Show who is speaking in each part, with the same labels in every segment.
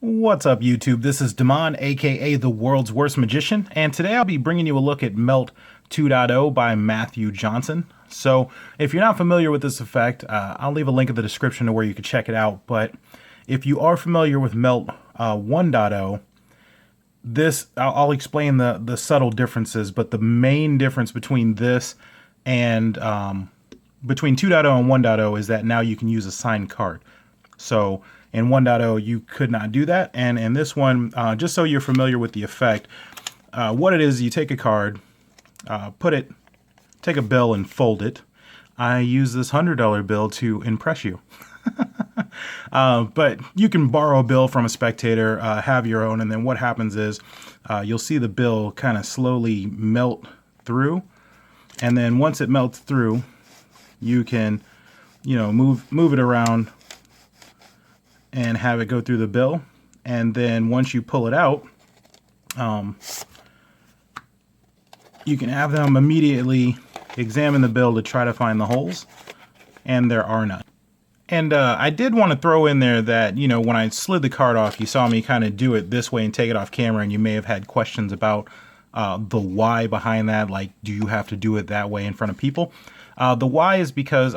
Speaker 1: What's up, YouTube? This is Damon, aka the world's worst magician, and today I'll be bringing you a look at Melt 2.0 by Matthew Johnson. So if you're not familiar with this effect, I'll leave a link in the description to where you can check it out. But if you are familiar with Melt 1.0, I'll explain the subtle differences, but the main difference between this and between 2.0 and 1.0 is that now you can use a signed card. So in 1.0, you could not do that. And in this one, just so you're familiar with the effect, what it is, you take a card, take a bill and fold it. I use this $100 bill to impress you. But you can borrow a bill from a spectator, have your own, and then what happens is you'll see the bill kind of slowly melt through. And then once it melts through, you can, move it around and have it go through the bill. And then once you pull it out, you can have them immediately examine the bill to try to find the holes, and there are none. And I did want to throw in there that, when I slid the card off, you saw me kind of do it this way and take it off camera, and you may have had questions about the why behind that. Like, do you have to do it that way in front of people? The why is because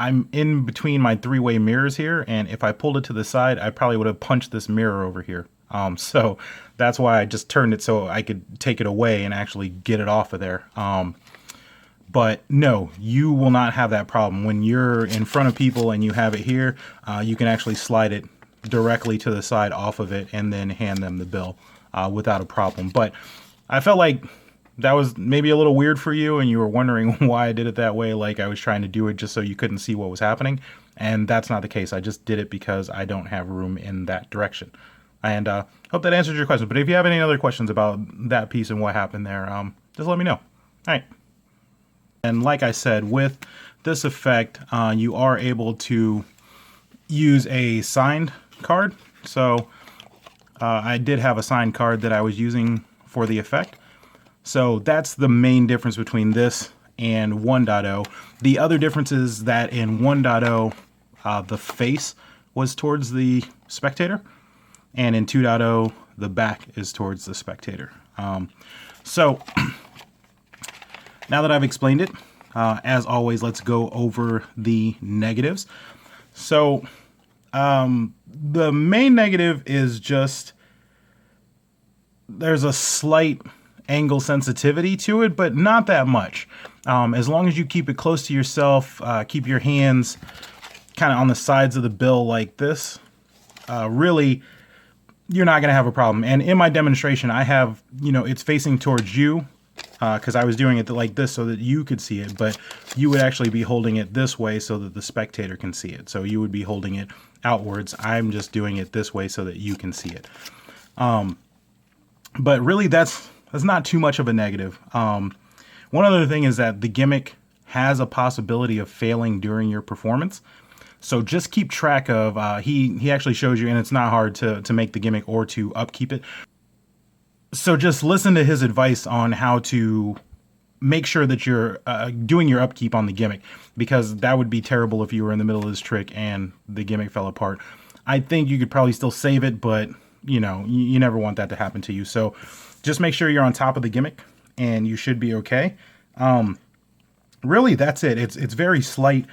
Speaker 1: I'm in between my three-way mirrors here, and if I pulled it to the side, I probably would have punched this mirror over here. So that's why I just turned it so I could take it away and actually get it off of there. But no, you will not have that problem. When you're in front of people and you have it here, you can actually slide it directly to the side off of it and then hand them the bill without a problem. But I felt like that was maybe a little weird for you and you were wondering why I did it that way, like I was trying to do it just so you couldn't see what was happening. And that's not the case. I just did it because I don't have room in that direction. And hope that answers your question. But if you have any other questions about that piece and what happened there, just let me know. All right. And like I said, with this effect, you are able to use a signed card. So I did have a signed card that I was using for the effect. So that's the main difference between this and 1.0. The other difference is that in 1.0, the face was towards the spectator, and in 2.0, the back is towards the spectator. So now that I've explained it, as always, let's go over the negatives. So the main negative is just there's a slight angle sensitivity to it, but not that much. As long as you keep it close to yourself, keep your hands kind of on the sides of the bill like this, really, you're not going to have a problem. And in my demonstration, I have, it's facing towards you because I was doing it like this so that you could see it, but you would actually be holding it this way so that the spectator can see it. So you would be holding it outwards. I'm just doing it this way so that you can see it. But really, that's not too much of a negative. One other thing is that the gimmick has a possibility of failing during your performance. So just keep track of, he actually shows you, and it's not hard to make the gimmick or to upkeep it. So just listen to his advice on how to make sure that you're doing your upkeep on the gimmick, because that would be terrible if you were in the middle of this trick and the gimmick fell apart. I think you could probably still save it, but you never want that to happen to you. So just make sure you're on top of the gimmick and you should be okay. Really, that's it. It's very slight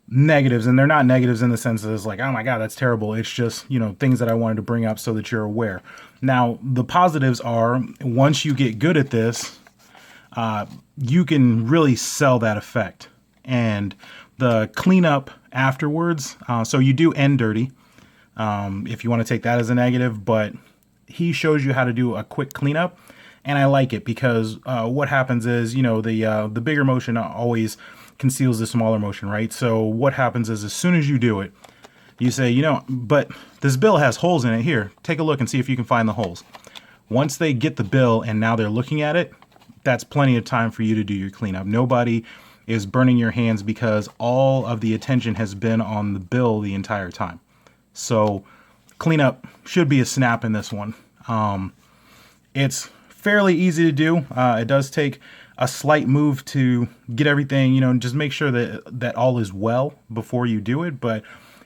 Speaker 1: negatives, and they're not negatives in the sense that it's like, oh my God, that's terrible. It's just, things that I wanted to bring up so that you're aware. Now, the positives are, once you get good at this, you can really sell that effect. And the cleanup afterwards, so you do end dirty, if you want to take that as a negative, but he shows you how to do a quick cleanup, and I like it because what happens is, the bigger motion always conceals the smaller motion, right? So what happens is, as soon as you do it, you say, but this bill has holes in it. Here, take a look and see if you can find the holes. Once they get the bill and now they're looking at it, that's plenty of time for you to do your cleanup. Nobody is burning your hands because all of the attention has been on the bill the entire time. So cleanup should be a snap in this one. It's fairly easy to do. It does take a slight move to get everything, just make sure that all is well before you do it. But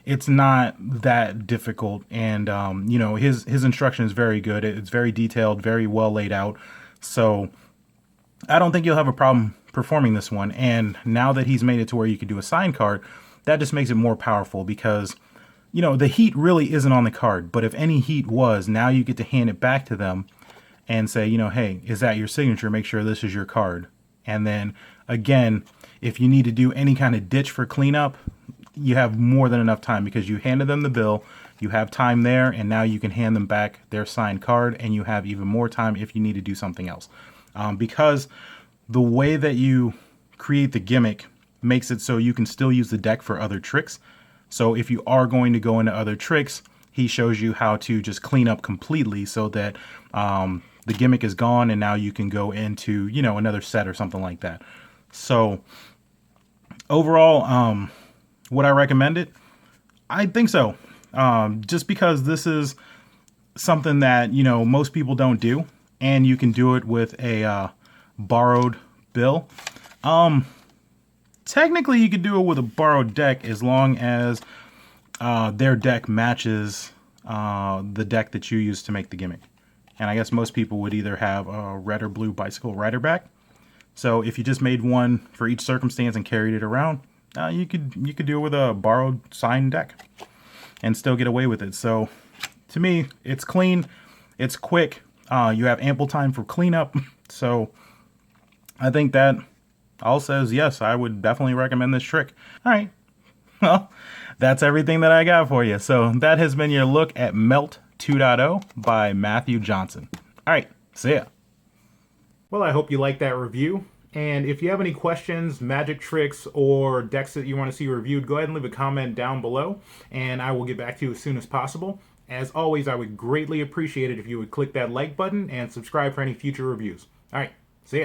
Speaker 1: it's not that difficult. And, you know, his instruction is very good. It's very detailed, very well laid out. So I don't think you'll have a problem performing this one. And now that he's made it to where you can do a sign card, that just makes it more powerful because, you know, the heat really isn't on the card. But if any heat was, now you get to hand it back to them and say, you know, hey, is that your signature? Make sure this is your card. And then again, if you need to do any kind of ditch for cleanup, you have more than enough time because you handed them the bill, you have time there, and now you can hand them back their signed card, and you have even more time if you need to do something else. Because the way that you create the gimmick makes it so you can still use the deck for other tricks. So if you are going to go into other tricks, he shows you how to just clean up completely so that the gimmick is gone, and now you can go into, you know, another set or something like that. So overall, would I recommend it? I think so. Just because this is something that, you know, most people don't do, and you can do it with a borrowed bill. Technically, you could do it with a borrowed deck as long as their deck matches the deck that you use to make the gimmick. And I guess most people would either have a red or blue bicycle rider back. So if you just made one for each circumstance and carried it around, you could do it with a borrowed signed deck and still get away with it. So to me, it's clean, it's quick, you have ample time for cleanup. So I think that all says yes, I would definitely recommend this trick. All right, well, that's everything that I got for you. So that has been your look at Melt 2.0 by Matthew Johnson. All right, see ya. Well, I hope you liked that review. And if you have any questions, magic tricks, or decks that you want to see reviewed, go ahead and leave a comment down below, and I will get back to you as soon as possible. As always, I would greatly appreciate it if you would click that like button and subscribe for any future reviews. All right, see ya.